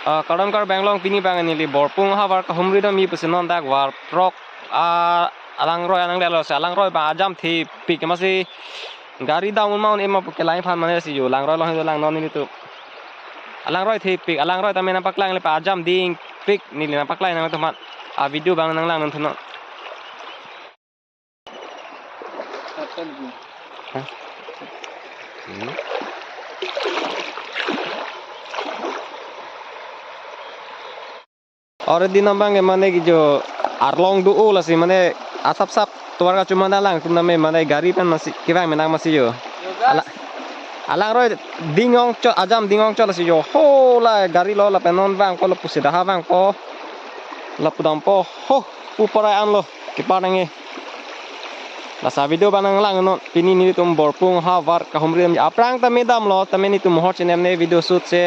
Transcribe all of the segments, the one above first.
kadang kar banglong pini bangan nili borpung habar ka humri dam mi pusinon dak war prok alang lelo se alang roy ba ajam thi pik masi gari daun maun ema ke lain phan mane si yo lang roy lo lang non ni tu alang roy thi pik alang roy tamen pak lang le pa ajam ding pik ni le pak lang nang tu mat a video bang nang lang non thuno और दिन बंगे माने की जो आरलोंग दु ओला सी माने asap sap tuar ka cuma dalang tuna me माने गाड़ी pen masih kira menang masih yo alang roy dingong cho ajam dingong cho si yo ho la gari lo la penon bang ko la pusi dah bang ko la pudam po ho pu parai an lo ki panange la sa video banang lang no pini ni tum borpung ha war ka humri aprang ta medam lo ta meni tum hot chinem ne video shoot se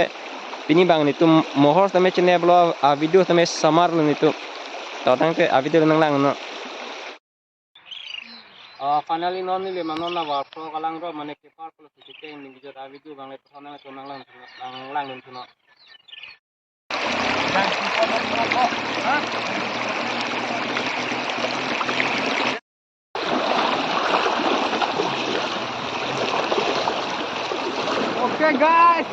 pini bang ni tum mohor ta me chine blo a video ta me samar lo ni tu ta tang ke a video nang lang no finally non ni le manon na war pro kalang ro mane ke par ko ti ke ni video a video bang le to nang to nang lang nun tu no Okay guys,